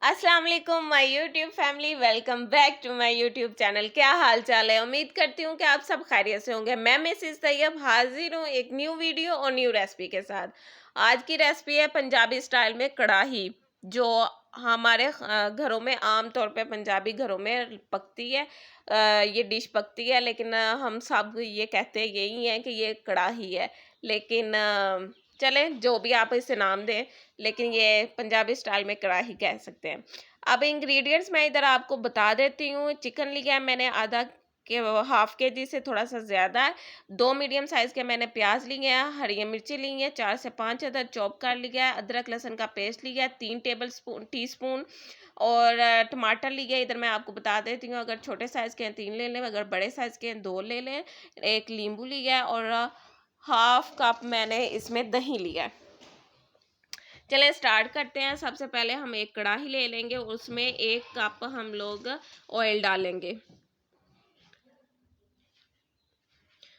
अस्सलाम वालेकुम my YouTube family, welcome back to my YouTube channel. क्या हाल चाल है? उम्मीद करती हूँ कि आप सब खैरियत से होंगे। मैं मिसेस तैयब हाजिर हूँ एक न्यू वीडियो और न्यू रेसिपी के साथ। आज की रेसिपी है पंजाबी स्टाइल में कढ़ाही, जो हमारे घरों में आम तौर पे पंजाबी घरों में पकती है। ये डिश पकती है, लेकिन हम सब ये कहते हैं यही है कि ये कढ़ाही है। लेकिन चलें, जो भी आप इसे नाम दें, लेकिन ये पंजाबी स्टाइल में कढ़ाही कह सकते हैं। अब इंग्रेडिएंट्स मैं इधर आपको बता देती हूँ। चिकन लिया है मैंने आधा के, हाफ के जी से थोड़ा सा ज़्यादा है। 2 मीडियम साइज़ के मैंने प्याज लिए हैं, हरी मिर्ची ली हैं, 4 से 5 अदर चॉप कर लिया है, अदरक लहसुन का पेस्ट लिया है, 3 टीस्पून और टमाटर लिए। इधर मैं आपको बता देती हूँ, अगर छोटे साइज़ के हैं 3 ले लें, अगर बड़े साइज़ के हैं 2 ले लें। एक नींबू लिया है और हाफ कप मैंने इसमें दही लिया है। चलें स्टार्ट करते हैं। सबसे पहले हम एक कढ़ाई ले लेंगे, उसमें 1 कप हम लोग ऑयल डालेंगे।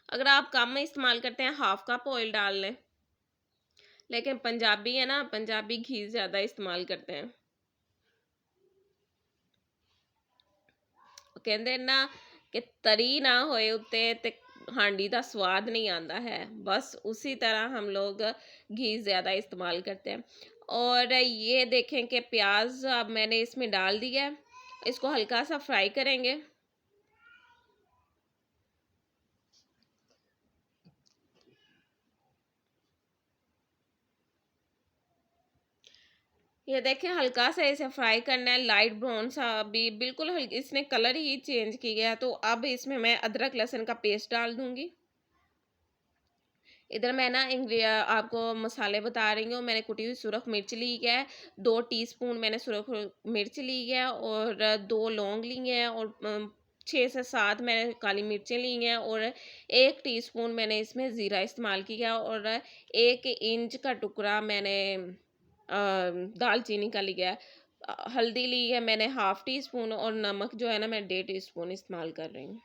अगर आप कम में इस्तेमाल करते हैं हाफ कप ऑयल डाल लें, लेकिन पंजाबी है ना, पंजाबी घी ज़्यादा इस्तेमाल करते हैं। कहते ना कि तरी ना होए उत्ते ते हांडी का स्वाद नहीं आता है। बस उसी तरह हम लोग घी ज़्यादा इस्तेमाल करते हैं। और ये देखें कि प्याज अब मैंने इसमें डाल दिया है, इसको हल्का सा फ्राई करेंगे। ये देखिए हल्का सा इसे फ्राई करना है, लाइट ब्राउन सा, अभी बिल्कुल हल्की, इसने कलर ही चेंज किया है। तो अब इसमें मैं अदरक लहसुन का पेस्ट डाल दूंगी। इधर मैं ना आपको मसाले बता रही हूँ। मैंने कुटी हुई सुरख मिर्च ली है, 2 टीस्पून मैंने सुरख मिर्च ली है और 2 लौंग ली हैं और 6 से 7 मैंने काली मिर्चें ली हैं और 1 टीस्पून मैंने इसमें ज़ीरा इस्तेमाल किया और 1 इंच का टुकड़ा मैंने दालचीनी का लिया है। हल्दी ली है मैंने हाफ टी स्पून और नमक जो है ना मैं 1.5 टीस्पून इस्तेमाल कर रही हूँ।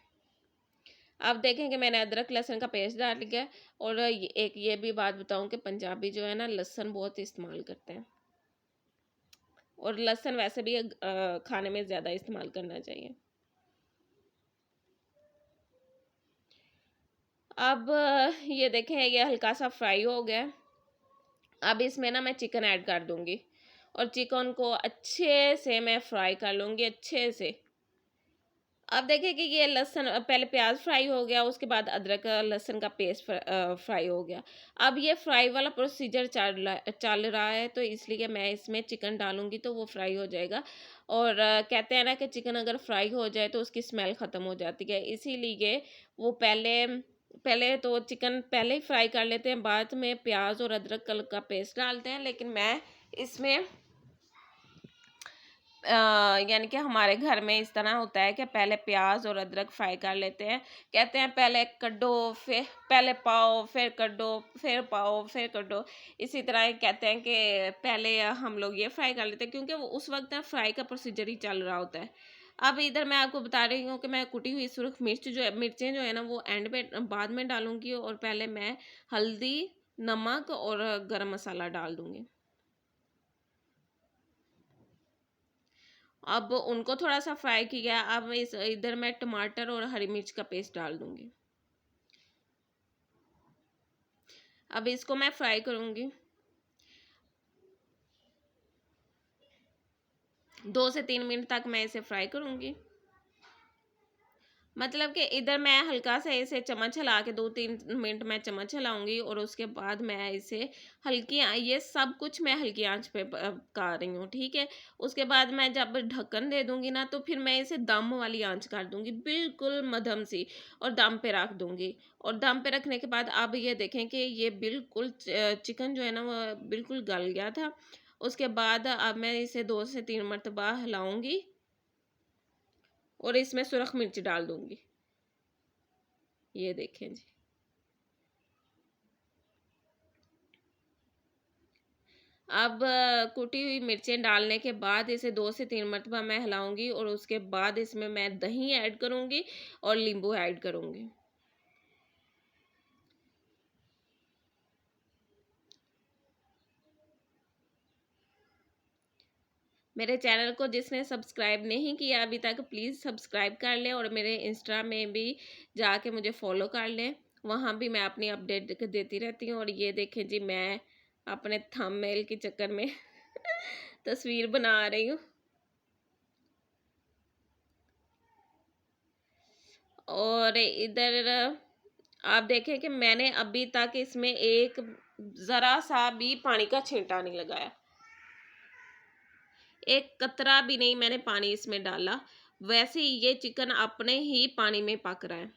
आप देखें कि मैंने अदरक लहसुन का पेस्ट डाल लिया है। और एक ये भी बात बताऊं कि पंजाबी जो है ना लहसुन बहुत इस्तेमाल करते हैं, और लहसुन वैसे भी खाने में ज़्यादा इस्तेमाल करना चाहिए। अब ये देखें ये हल्का सा फ्राई हो गया है। अब इसमें ना मैं चिकन ऐड कर दूंगी और चिकन को अच्छे से मैं फ्राई कर लूँगी अच्छे से। अब देखिए कि ये लहसुन पहले प्याज फ्राई हो गया, उसके बाद अदरक लहसुन का पेस्ट फ्राई हो गया। अब ये फ्राई वाला प्रोसीजर चल रहा है, तो इसलिए मैं इसमें चिकन डालूंगी तो वो फ्राई हो जाएगा। और कहते हैं ना कि चिकन अगर फ्राई हो जाए तो उसकी स्मेल ख़त्म हो जाती है, इसीलिए वो पहले पहले तो चिकन पहले ही फ्राई कर लेते हैं, बाद में प्याज और अदरक का पेस्ट डालते हैं। लेकिन मैं इसमें यानी कि हमारे घर में इस तरह होता है कि पहले प्याज और अदरक फ्राई कर लेते हैं। कहते हैं पहले कड्डो, फिर पहले पाओ, फिर कड्डो, फिर पाओ, फिर कड्डो। इसी तरह ये कहते हैं कि पहले हम लोग ये फ्राई कर लेते हैं, क्योंकि वो उस वक्त ना फ्राई का प्रोसीजर ही चल रहा होता है। अब इधर मैं आपको बता रही हूँ कि मैं कुटी हुई सुरख मिर्च जो है, मिर्चें जो है ना वो एंड पे बाद में डालूंगी, और पहले मैं हल्दी, नमक और गरम मसाला डाल दूंगी। अब उनको थोड़ा-सा फ्राई किया, अब इस इधर मैं टमाटर और हरी मिर्च का पेस्ट डाल दूँगी। अब इसको मैं फ्राई करूँगी। 2 से 3 मिनट तक मैं इसे फ्राई करूँगी। मतलब कि इधर मैं हल्का सा इसे चम्मच हिला के 2-3 मिनट मैं चम्मच हिलाऊँगी, और उसके बाद मैं इसे हल्की ये सब कुछ मैं हल्की आँच पे पका रही हूँ, ठीक है? उसके बाद मैं जब ढक्कन दे दूँगी ना, तो फिर मैं इसे दम वाली आँच कर दूँगी, बिल्कुल मध्यम सी, और दम पे रख दूँगी। और दम पे रखने के बाद अब ये देखें कि ये बिल्कुल चिकन जो है ना वो बिल्कुल गल गया था। उसके बाद अब मैं इसे 2 से 3 मरतबा हिलाऊँगी और इसमें सुरख मिर्च डाल दूँगी। ये देखें जी। अब कुटी हुई मिर्चें डालने के बाद इसे 2 से 3 मरतबा मैं हिलाऊँगी, और उसके बाद इसमें मैं दही ऐड करूँगी और नींबू ऐड करूँगी। मेरे चैनल को जिसने सब्सक्राइब नहीं किया अभी तक प्लीज़ सब्सक्राइब कर लें और मेरे इंस्टा में भी जाके मुझे फॉलो कर लें, वहाँ भी मैं अपनी अपडेट देती रहती हूँ। और ये देखें जी, मैं अपने थंबनेल के चक्कर में तस्वीर बना रही हूँ। और इधर आप देखें कि मैंने अभी तक इसमें एक ज़रा सा भी पानी का छींटा नहीं लगाया, एक कतरा भी नहीं मैंने पानी इसमें डाला। वैसे ही ये चिकन अपने ही पानी में पक रहा है।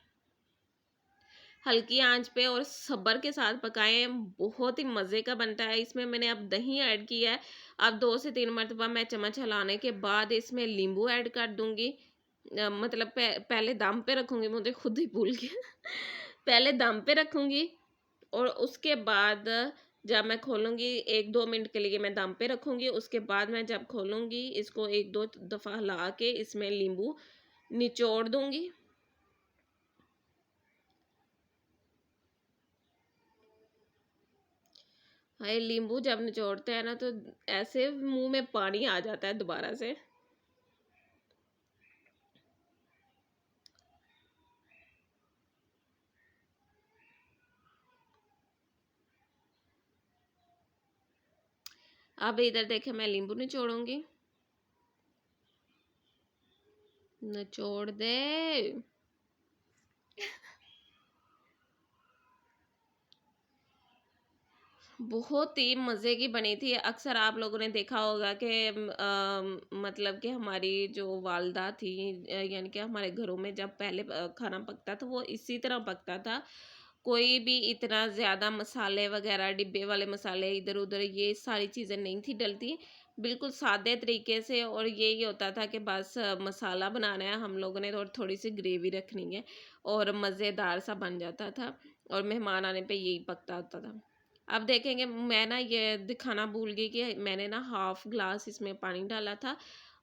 हल्की आंच पे और सब्र के साथ पकाएं, बहुत ही मज़े का बनता है। इसमें मैंने अब दही ऐड किया है। अब 2 से 3 मरतबा मैं चम्मच हिलाने के बाद इसमें नींबू ऐड कर दूंगी। मतलब पहले दम पे रखूंगी, मुझे खुद ही भूल गया पहले दम पे रखूंगी और उसके बाद जब मैं खोलूंगी 1-2 मिनट के लिए मैं दम पे रखूंगी। उसके बाद मैं जब खोलूंगी इसको 1-2 दफ़ा हिला के इसमें नींबू निचोड़ दूंगी। हाय, नींबू जब निचोड़ते हैं ना तो ऐसे मुंह में पानी आ जाता है दोबारा से। अब इधर देखे मैं नींबू निचोड़ूंगी, निचोड़ दे। बहुत ही मज़े की बनी थी। अक्सर आप लोगों ने देखा होगा कि मतलब कि हमारी जो वालदा थी, यानी कि हमारे घरों में जब पहले खाना पकता था वो इसी तरह पकता था। कोई भी इतना ज़्यादा मसाले वगैरह, डिब्बे वाले मसाले इधर उधर ये सारी चीज़ें नहीं थी डलती, बिल्कुल सादे तरीके से। और यही होता था कि बस मसाला बनाना है हम लोगों ने और थोड़ी सी ग्रेवी रखनी है और मज़ेदार सा बन जाता था। और मेहमान आने पे यही पकता होता था। अब देखेंगे, मैं ना ये दिखाना भूल गई कि मैंने ना हाफ ग्लास इसमें पानी डाला था।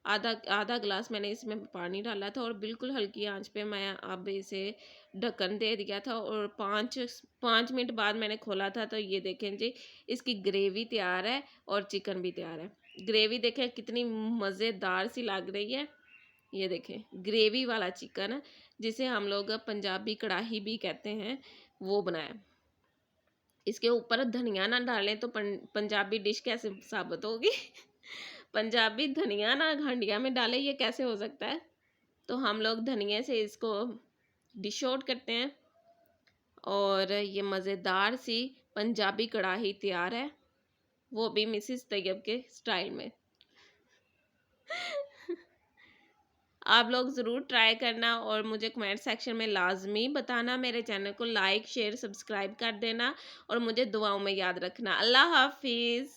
आधा आधा ग्लास मैंने इसमें पानी डाला था और बिल्कुल हल्की आंच पे मैं अब इसे ढक्कन दे दिया था। और 5 मिनट बाद मैंने खोला था तो ये देखें जी, इसकी ग्रेवी तैयार है और चिकन भी तैयार है। ग्रेवी देखें कितनी मज़ेदार सी लग रही है। ये देखें, ग्रेवी वाला चिकन है जिसे हम लोग पंजाबी कढ़ाई भी कहते हैं, वो बनाया। इसके ऊपर धनिया ना डालें तो पंजाबी डिश कैसे साबित होगी पंजाबी धनिया ना हंडिया में डालें, ये कैसे हो सकता है? तो हम लोग धनिया से इसको डिश आउट करते हैं और ये मज़ेदार सी पंजाबी कढ़ाई तैयार है, वो भी मिसिस तैयब के स्टाइल में आप लोग ज़रूर ट्राई करना और मुझे कमेंट सेक्शन में लाजमी बताना। मेरे चैनल को लाइक शेयर सब्सक्राइब कर देना और मुझे दुआओं में याद रखना। अल्लाह हाफिज़।